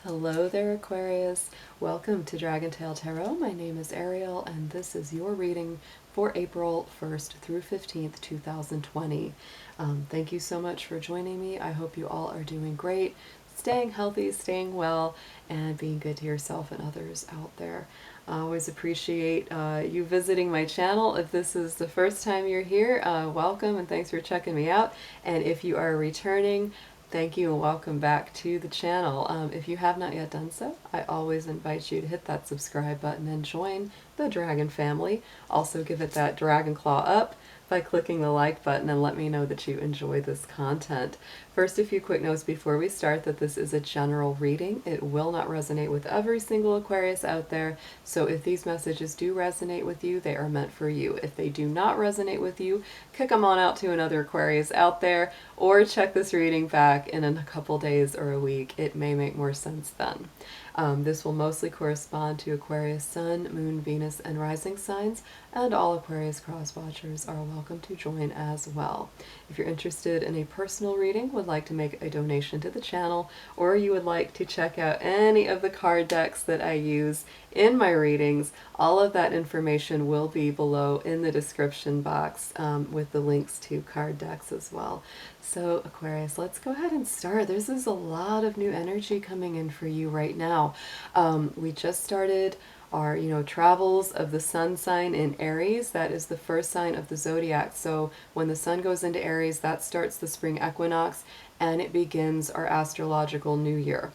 Hello there, Aquarius. Welcome to DragonTaleTarot. My name is Ariel, and this is your reading for April 1st through 15th, 2020. Thank you so much for joining me. I hope you all are doing great, staying healthy, staying well, and being good to yourself and others out there. I always appreciate you visiting my channel. If this is the first time you're here, welcome and thanks for checking me out. And if you are returning, thank you and welcome back to the channel. If you have not yet done so, I always invite you to hit that subscribe button and join the Dragon family. Also give it that dragon claw up by clicking the like button and let me know that you enjoy this content. First, a few quick notes before we start that this is a general reading. It will not resonate with every single Aquarius out there, so if these messages do resonate with you, they are meant for you. If they do not resonate with you, kick them on out to another Aquarius out there, or check this reading back in a couple days or a week. It may make more sense then. This will mostly correspond to Aquarius Sun, Moon, Venus, and Rising signs, and all Aquarius cross-watchers are welcome to join as well. If you're interested in a personal reading, would like to make a donation to the channel, or you would like to check out any of the card decks that I use in my readings, all of that information will be below in the description box with the links to card decks as well. So Aquarius, let's go ahead and start. This is a lot of new energy coming in for you right now. We just started our travels of the sun sign in Aries. That is the first sign of the zodiac. So when the sun goes into Aries, that starts the spring equinox and it begins our astrological new year.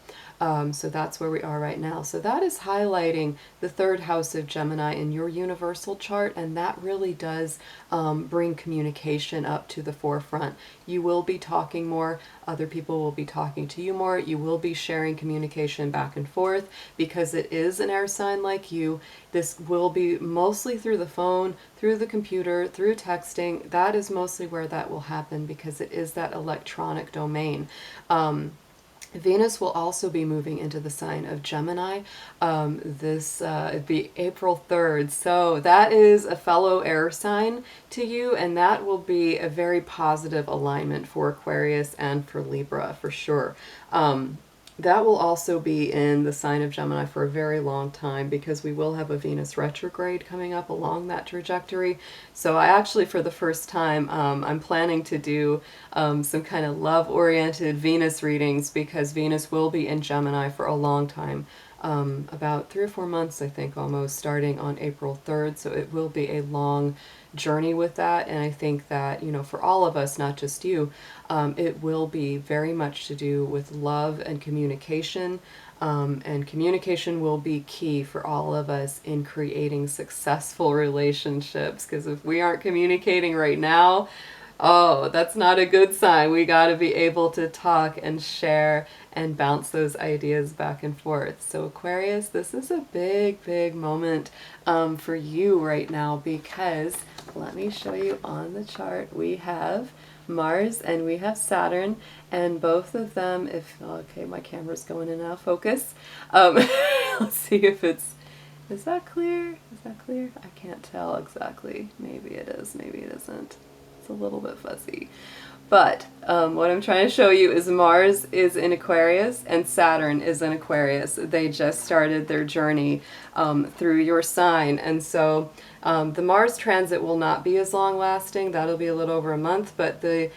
So that's where we are right now. So that is highlighting the third house of Gemini in your universal chart, and that really does bring communication up to the forefront. You will be talking more, other people will be talking to you more, you will be sharing communication back and forth because it is an air sign like you. This will be mostly through the phone, through the computer, through texting. That is mostly where that will happen because it is that electronic domain. Venus will also be moving into the sign of Gemini. It'd be April 3rd. So that is a fellow air sign to you, and that will be a very positive alignment for Aquarius and for Libra for sure. That will also be in the sign of Gemini for a very long time because we will have a Venus retrograde coming up along that trajectory. So I actually, for the first time, I'm planning to do some kind of love-oriented Venus readings because Venus will be in Gemini for a long time. About 3 or 4 months, I think, almost, starting on April 3rd. So it will be a long journey with that. And I think that, for all of us, not just you, it will be very much to do with love and communication. And communication will be key for all of us in creating successful relationships. Because if we aren't communicating right now, oh, that's not a good sign. We got to be able to talk and share and bounce those ideas back and forth. So Aquarius, this is a big, big moment for you right now because, let me show you on the chart, we have Mars and we have Saturn, and both of them, okay, my camera's going in now, focus. Let's see if is that clear? Is that clear? I can't tell exactly. Maybe it is, maybe it isn't. It's a little bit fuzzy. But what I'm trying to show you is Mars is in Aquarius and Saturn is in Aquarius. They just started their journey through your sign. And so the Mars transit will not be as long lasting. That'll be a little over a month. But the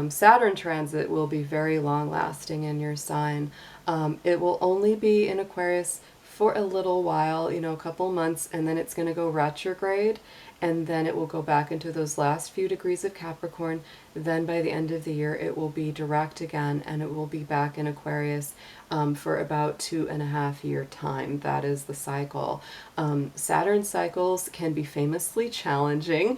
Saturn transit will be very long lasting in your sign. It will only be in Aquarius for a little while, a couple months, and then it's going to go retrograde. And then it will go back into those last few degrees of Capricorn. Then by the end of the year, it will be direct again, and it will be back in Aquarius for about 2.5 year time. That is the cycle. Saturn cycles can be famously challenging.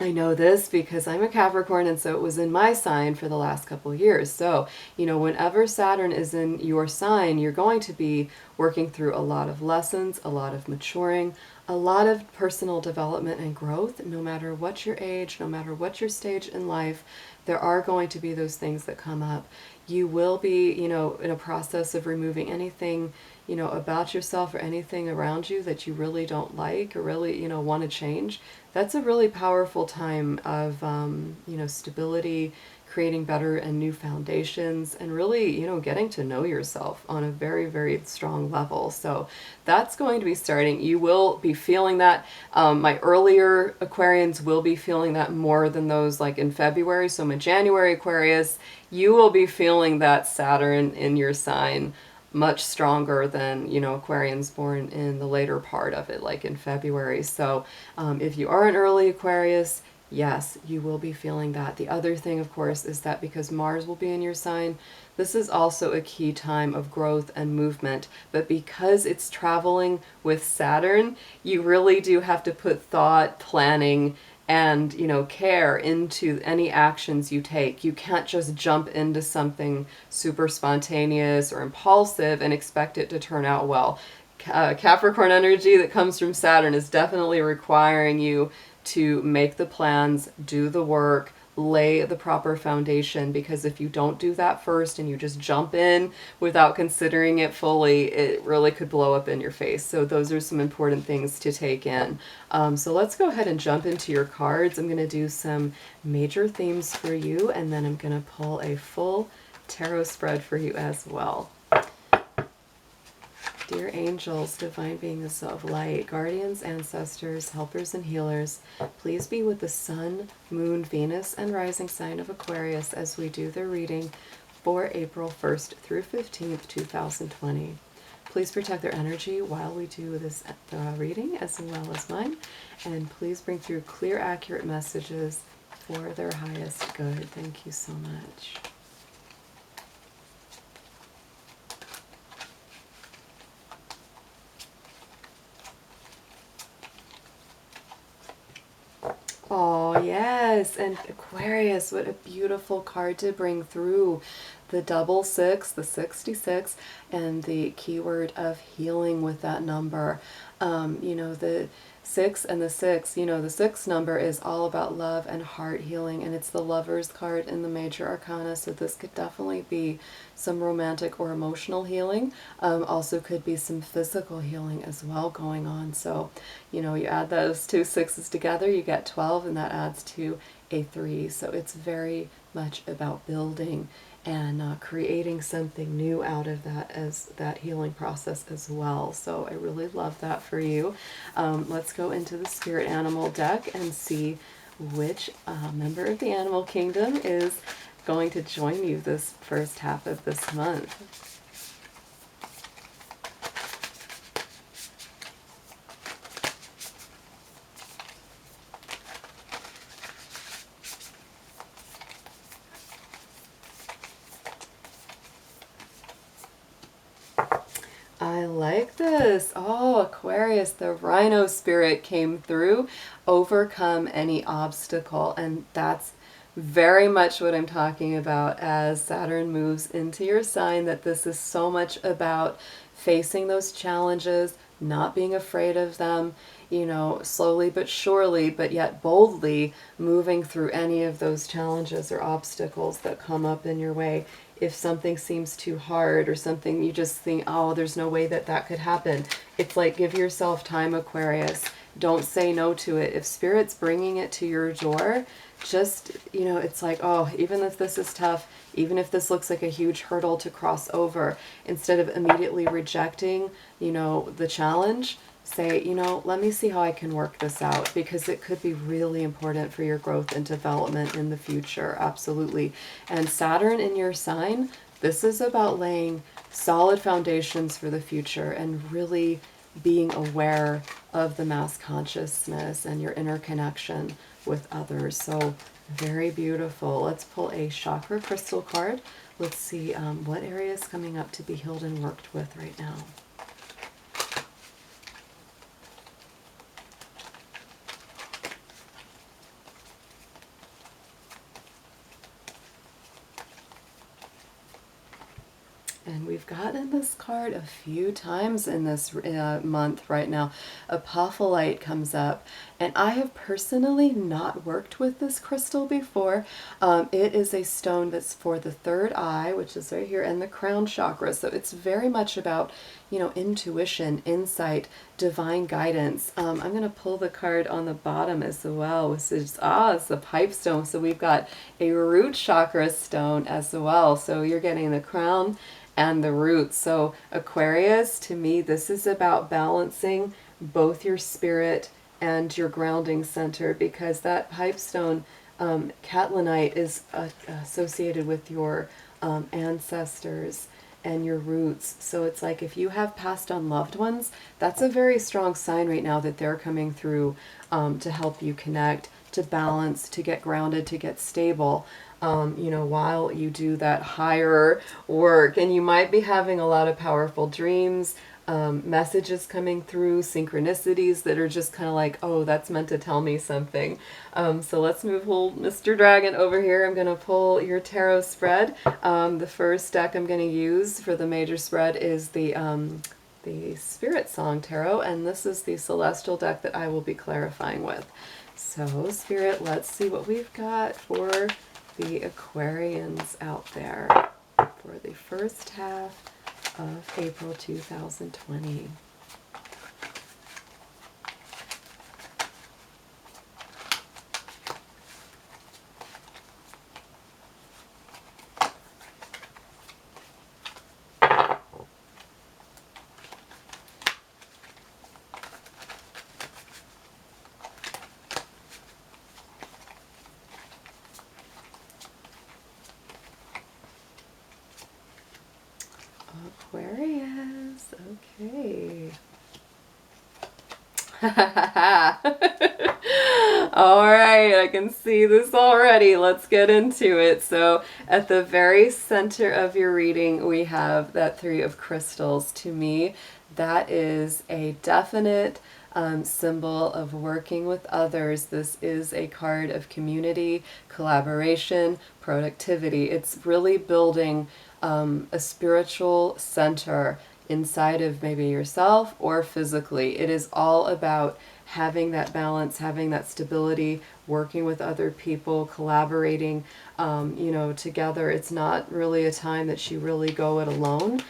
I know this because I'm a Capricorn, and so it was in my sign for the last couple of years. So, whenever Saturn is in your sign, you're going to be working through a lot of lessons, a lot of maturing, a lot of personal development and growth. No matter what your age, no matter what your stage in life, there are going to be those things that come up. You will be, in a process of removing anything, about yourself or anything around you that you really don't like or really, want to change. That's a really powerful time of, stability, creating better and new foundations, and really, getting to know yourself on a very, very strong level. So that's going to be starting. You will be feeling that. My earlier Aquarians will be feeling that more than those like in February. So my January Aquarius, you will be feeling that Saturn in your sign much stronger than, Aquarians born in the later part of it, like in February. So if you are an early Aquarius, yes, you will be feeling that. The other thing, of course, is that because Mars will be in your sign, this is also a key time of growth and movement. But because it's traveling with Saturn, you really do have to put thought, planning, and care into any actions you take. You can't just jump into something super spontaneous or impulsive and expect it to turn out well. Capricorn energy that comes from Saturn is definitely requiring you to make the plans, do the work, lay the proper foundation, because if you don't do that first and you just jump in without considering it fully, it really could blow up in your face. So those are some important things to take in. So let's go ahead and jump into your cards. I'm going to do some major themes for you, and then I'm going to pull a full tarot spread for you as well. Dear angels, divine beings of light, guardians, ancestors, helpers, and healers, please be with the Sun, Moon, Venus, and rising sign of Aquarius as we do the reading for April 1st through 15th, 2020. Please protect their energy while we do this reading, as well as mine, and please bring through clear, accurate messages for their highest good. Thank you so much. Oh, yes. And Aquarius, what a beautiful card to bring through. The double six, the 66, and the keyword of healing with that number. The 6 and the 6, the 6 number is all about love and heart healing, and it's the Lover's card in the major arcana, so this could definitely be some romantic or emotional healing. Also could be some physical healing as well going on. So, you add those two sixes together, you get 12, and that adds to a 3. So it's very much about building and creating something new out of that as that healing process as well. So I really love that for you. Let's go into the spirit animal deck and see which member of the animal kingdom is going to join you this first half of this month. I like this. Oh, Aquarius, the rhino spirit came through. Overcome any obstacle. And that's very much what I'm talking about as Saturn moves into your sign, that this is so much about facing those challenges, not being afraid of them, slowly but surely, but yet boldly moving through any of those challenges or obstacles that come up in your way. If something seems too hard or something you just think, oh, there's no way that that could happen, it's like, give yourself time, Aquarius. Don't say no to it. If Spirit's bringing it to your door, just, it's like, oh, even if this is tough, even if this looks like a huge hurdle to cross over, instead of immediately rejecting, the challenge, say, let me see how I can work this out, because it could be really important for your growth and development in the future. Absolutely. And Saturn in your sign, this is about laying solid foundations for the future and really being aware of the mass consciousness and your interconnection with others. So very beautiful. Let's pull a chakra crystal card. Let's see what area is coming up to be healed and worked with right now. And we've gotten this card a few times in this month right now. Apophyllite comes up, and I have personally not worked with this crystal before. It is a stone that's for the third eye, which is right here, and the crown chakra. So it's very much about, you know, intuition, insight, divine guidance. I'm going to pull the card on the bottom as well, which is, it's the pipe stone. So we've got a root chakra stone as well. So you're getting the crown and the roots. So Aquarius, to me, this is about balancing both your spirit and your grounding center, because that pipestone, catlinite, is associated with your ancestors and your roots. So it's like if you have passed on loved ones, that's a very strong sign right now that they're coming through to help you connect, to balance, to get grounded, to get stable. You know, while you do that higher work. And you might be having a lot of powerful dreams, messages coming through, synchronicities that are just kind of like, oh, that's meant to tell me something. So let's move old Mr. Dragon over here. I'm going to pull your tarot spread. The first deck I'm going to use for the major spread is the Spirit Song Tarot, and this is the Celestial deck that I will be clarifying with. So, Spirit, let's see what we've got for the Aquarians out there for the first half of April 2020. Aquarius, okay. All right, I can see this already. Let's get into it. So at the very center of your reading, we have that Three of Crystals. To me, that is a definite symbol of working with others. This is a card of community, collaboration, productivity. It's really building a spiritual center inside of maybe yourself or physically. It is all about having that balance, having that stability, working with other people, collaborating, you know, together. It's not really a time that you really go it alone,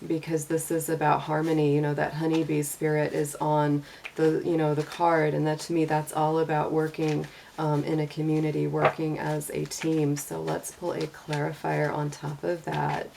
because this is about harmony. You know, that honeybee spirit is on the, you know, the card, and that, to me, that's all about working in a community, working as a team. So let's pull a clarifier on top of that.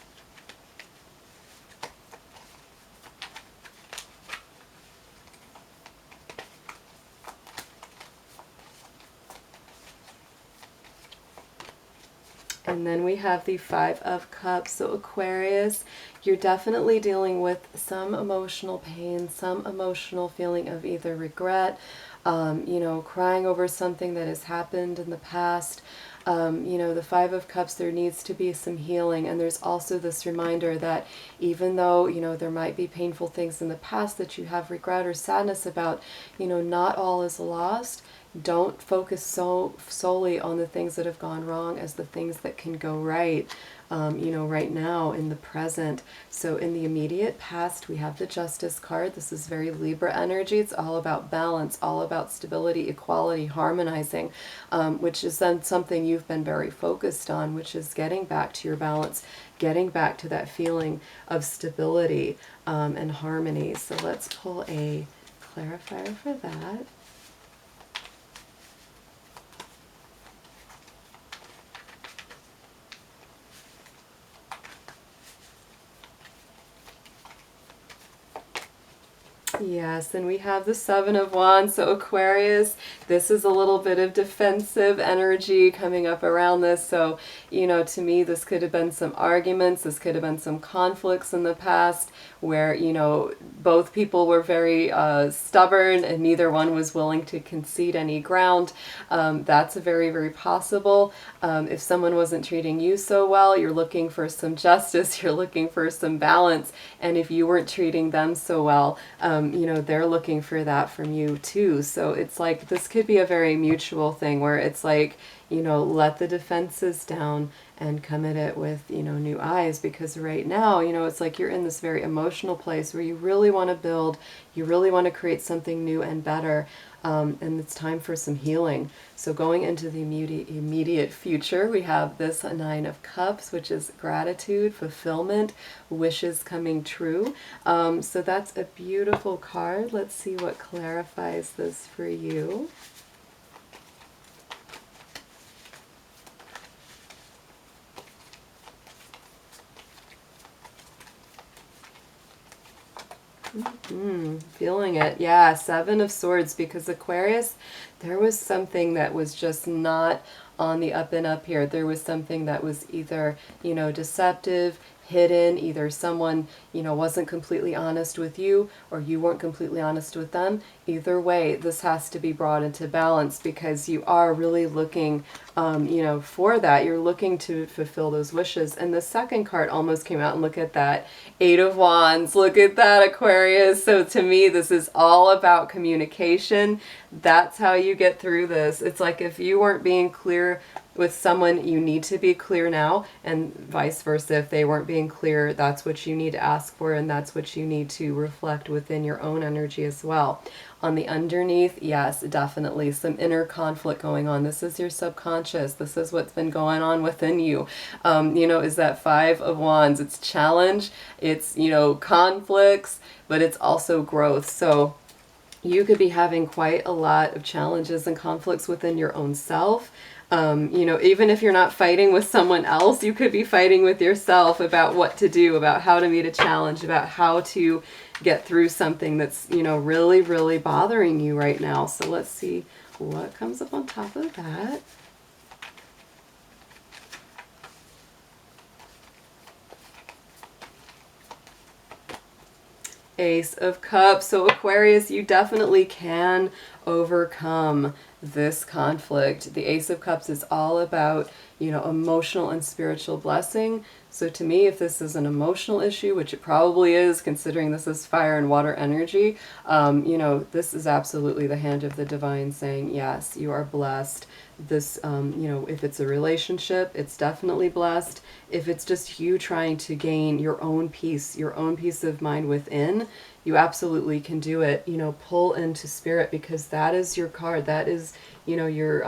And then we have the Five of Cups. So Aquarius, you're definitely dealing with some emotional pain, some emotional feeling of either regret, you know, crying over something that has happened in the past. You know, the Five of Cups, there needs to be some healing. And there's also this reminder that even though, you know, there might be painful things in the past that you have regret or sadness about, you know, not all is lost. Don't focus solely on the things that have gone wrong as the things that can go right, you know, right now in the present. So in the immediate past, we have the Justice card. This is very Libra energy. It's all about balance, all about stability, equality, harmonizing, which is then something you've been very focused on, which is getting back to your balance, getting back to that feeling of stability and harmony. So let's pull a clarifier for that. Yes, and we have the Seven of Wands. So Aquarius, this is a little bit of defensive energy coming up around this. So, you know, to me, this could have been some arguments. This could have been some conflicts in the past where, you know, both people were very stubborn and neither one was willing to concede any ground. That's very, very possible. If someone wasn't treating you so well, you're looking for some justice, you're looking for some balance. And if you weren't treating them so well, you know, they're looking for that from you too. So it's like, this could be a very mutual thing where it's like, you know, let the defenses down and come at it with, you know, new eyes, because right now, you know, it's like you're in this very emotional place where you really want to build, you really want to create something new and better, and it's time for some healing. So going into the immediate future, we have this Nine of Cups, which is gratitude, fulfillment, wishes coming true. So that's a beautiful card. Let's see what clarifies this for you. Feeling it. Yeah, Seven of Swords, because Aquarius, there was something that was just not on the up and up here. There was something that was either, you know, deceptive, hidden, either someone, you know, wasn't completely honest with you or you weren't completely honest with them. Either way, this has to be brought into balance, because you are really looking, you know, for that. You're looking to fulfill those wishes. And the second card almost came out, and look at that. Eight of Wands. Look at that, Aquarius. So to me, this is all about communication. That's how you get through this. It's like if you weren't being clear with someone, you need to be clear now, and vice versa. If they weren't being clear, that's what you need to ask for, and that's what you need to reflect within your own energy as well. On the underneath, yes, definitely some inner conflict going on. This is your subconscious. This is what's been going on within you. You know, is that Five of Wands. It's challenge, it's, you know, conflicts, but it's also growth. So you could be having quite a lot of challenges and conflicts within your own self. You know, even if you're not fighting with someone else, you could be fighting with yourself about what to do, about how to meet a challenge, about how to get through something that's, you know, really, really bothering you right now. So let's see what comes up on top of that. Ace of Cups. So Aquarius, you definitely can overcome this conflict. The Ace of Cups is all about, you know, emotional and spiritual blessing. So to me, if this is an emotional issue, which it probably is, considering this is fire and water energy, you know, this is absolutely the hand of the divine saying, yes, you are blessed. This, you know, if it's a relationship, it's definitely blessed. If it's just you trying to gain your own peace of mind within, you absolutely can do it. You know, pull into spirit, because that is your card. That is, you know, your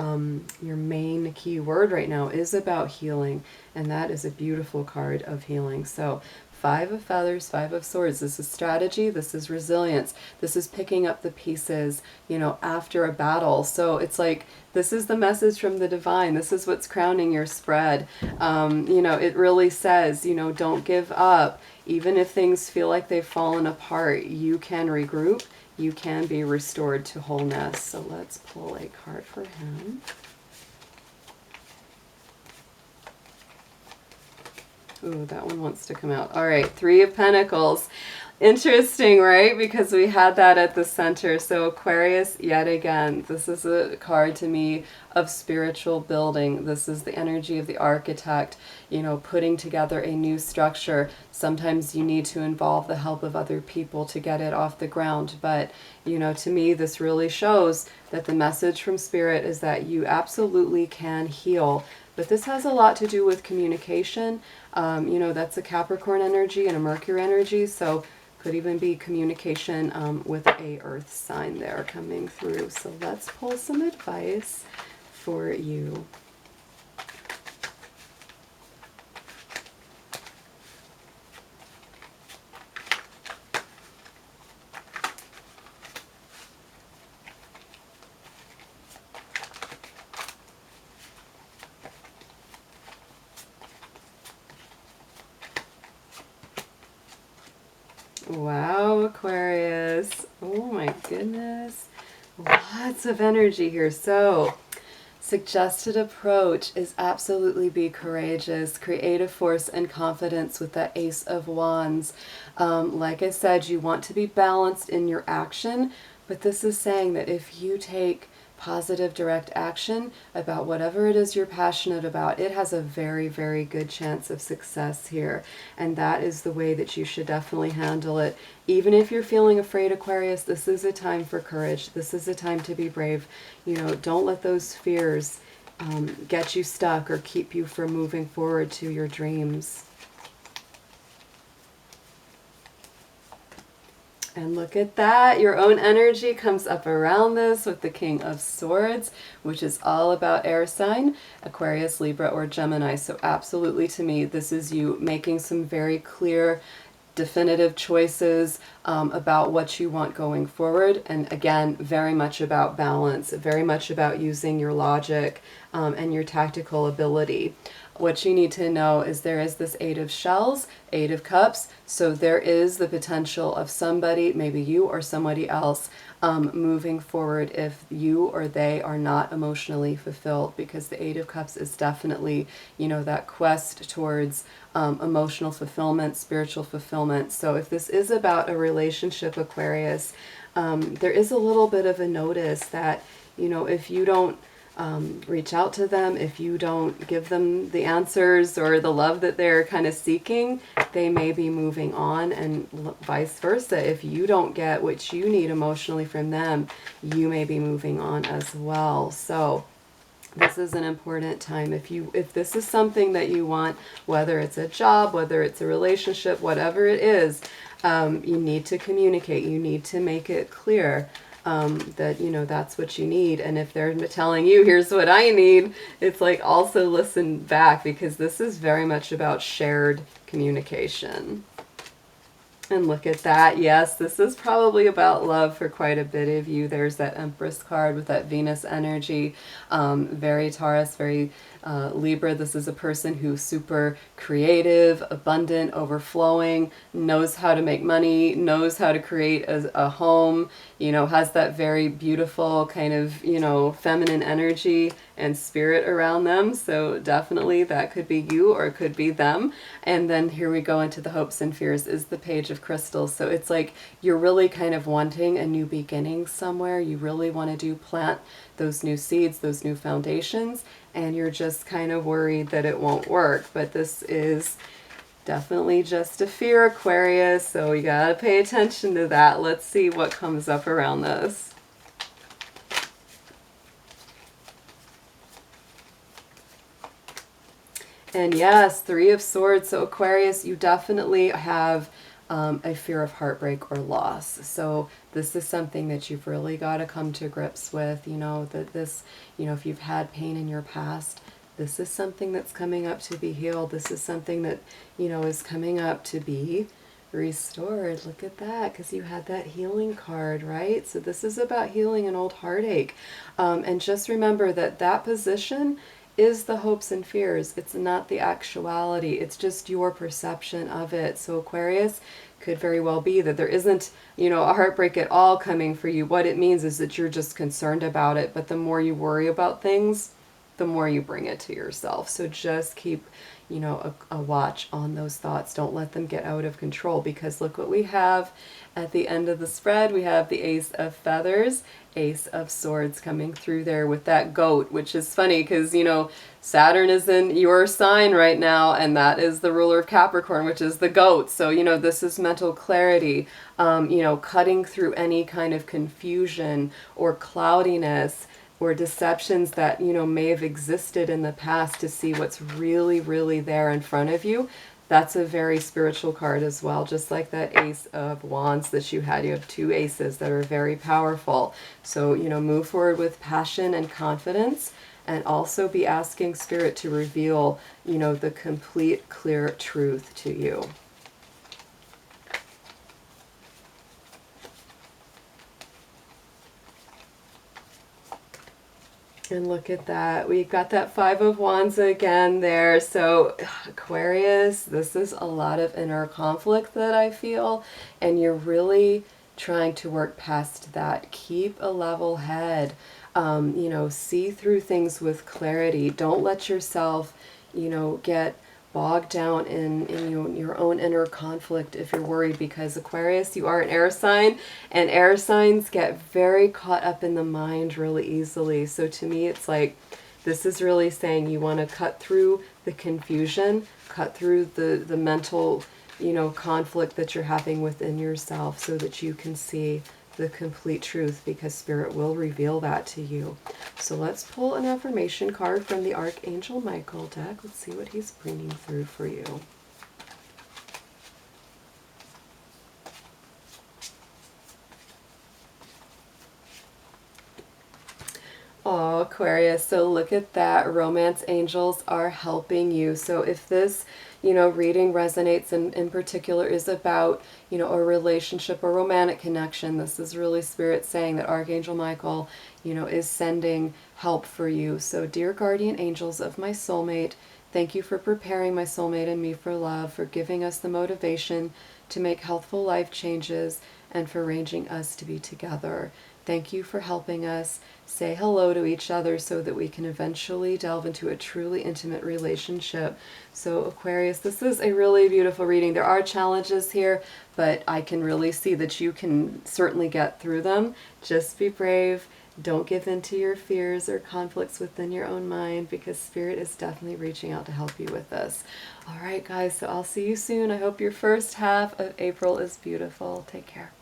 main key word right now is about healing, and that is a beautiful card of healing. So Five of Feathers, Five of Swords. This is strategy. This is resilience. This is picking up the pieces, you know, after a battle. So it's like, this is the message from the divine. This is what's crowning your spread. You know, it really says, you know, don't give up. Even if things feel like they've fallen apart, you can regroup. You can be restored to wholeness. So let's pull a card for him. Ooh, that one wants to come out. All right, Three of Pentacles. Interesting, right? Because we had that at the center. So Aquarius, yet again, this is a card to me of spiritual building. This is the energy of the architect, you know, putting together a new structure. Sometimes you need to involve the help of other people to get it off the ground. But, you know, to me, this really shows that the message from spirit is that you absolutely can heal. But this has a lot to do with communication. You know, that's a Capricorn energy and a Mercury energy. So could even be communication with a earth sign there coming through. So let's pull some advice for you. Wow, Aquarius. Oh my goodness. Lots of energy here. So, suggested approach is absolutely be courageous, creative force and confidence with that Ace of Wands. Like I said, you want to be balanced in your action, but this is saying that if you take positive direct action about whatever it is you're passionate about, it has a very, very good chance of success here. And that is the way that you should definitely handle it. Even if you're feeling afraid, Aquarius, this is a time for courage. This is a time to be brave. You know, don't let those fears get you stuck or keep you from moving forward to your dreams. And look at that, your own energy comes up around this with the King of Swords, which is all about air sign, Aquarius, Libra, or Gemini. So absolutely, to me, this is you making some very clear, definitive choices about what you want going forward. And again, very much about balance, very much about using your logic and your tactical ability. What you need to know is there is this Eight of Shells, Eight of Cups, so there is the potential of somebody, maybe you or somebody else, moving forward if you or they are not emotionally fulfilled, because the Eight of Cups is definitely, you know, that quest towards emotional fulfillment, spiritual fulfillment. So if this is about a relationship, Aquarius, there is a little bit of a notice that, you know, if you don't reach out to them, if you don't give them the answers or the love that they're kind of seeking, they may be moving on, and vice versa. If you don't get what you need emotionally from them, you may be moving on as well. So this is an important time. If this is something that you want, whether it's a job, whether it's a relationship, whatever it is, you need to communicate. You need to make it clear that, you know, that's what you need. And if they're telling you, here's what I need, it's like also listen back, because this is very much about shared communication. And look at that. Yes, this is probably about love for quite a bit of you. There's that Empress card with that Venus energy. Very Taurus, very Libra. This is a person who's super creative, abundant, overflowing, knows how to make money, knows how to create a home, you know, has that very beautiful kind of, you know, feminine energy and spirit around them. So definitely that could be you or it could be them. And then here we go into the hopes and fears is the Page of Crystals. So it's like you're really kind of wanting a new beginning somewhere. You really want to plant those new seeds, those new foundations, and you're just kind of worried that it won't work. But this is definitely just a fear, Aquarius, so you gotta pay attention to that. Let's see what comes up around this. And yes, Three of Swords. So Aquarius, you definitely have a fear of heartbreak or loss. So this is something that you've really got to come to grips with, you know, that this, you know, if you've had pain in your past, this is something that's coming up to be healed. This is something that, you know, is coming up to be restored. Look at that, because you had that healing card, right? So this is about healing an old heartache. And just remember that that position is the hopes and fears. It's not the actuality. It's just your perception of it. So Aquarius, could very well be that there isn't, you know, a heartbreak at all coming for you. What it means is that you're just concerned about it. But the more you worry about things, the more you bring it to yourself. So just keep, you know, a watch on those thoughts. Don't let them get out of control, because look what we have at the end of the spread. We have the Ace of Feathers, Ace of Swords coming through there with that goat, which is funny because, you know, Saturn is in your sign right now, and that is the ruler of Capricorn, which is the goat. So, you know, this is mental clarity, you know, cutting through any kind of confusion or cloudiness or deceptions that, you know, may have existed in the past to see what's really, really there in front of you. That's a very spiritual card as well, just like that Ace of Wands that you had. You have two aces that are very powerful. So, you know, move forward with passion and confidence, and also be asking Spirit to reveal, you know, the complete, clear truth to you. And look at that. We've got that Five of Wands again there. So Aquarius, this is a lot of inner conflict that I feel. And you're really trying to work past that. Keep a level head. You know, see through things with clarity. Don't let yourself, you know, get bogged down in your own inner conflict if you're worried, because Aquarius, you are an air sign, and air signs get very caught up in the mind really easily. So to me, it's like this is really saying you want to cut through the confusion, cut through the mental, you know, conflict that you're having within yourself, so that you can see the complete truth, because Spirit will reveal that to you. So let's pull an affirmation card from the Archangel Michael deck. Let's see what he's bringing through for you. Oh, Aquarius, so look at that. Romance angels are helping you. So if this, reading resonates and in particular is about, a relationship or romantic connection, this is really Spirit saying that Archangel Michael, is sending help for you. So dear guardian angels of my soulmate, thank you for preparing my soulmate and me for love, for giving us the motivation to make healthful life changes, and for arranging us to be together. Thank you for helping us say hello to each other so that we can eventually delve into a truly intimate relationship. So Aquarius, this is a really beautiful reading. There are challenges here, but I can really see that you can certainly get through them. Just be brave. Don't give in to your fears or conflicts within your own mind, because Spirit is definitely reaching out to help you with this. All right, guys, so I'll see you soon. I hope your first half of April is beautiful. Take care.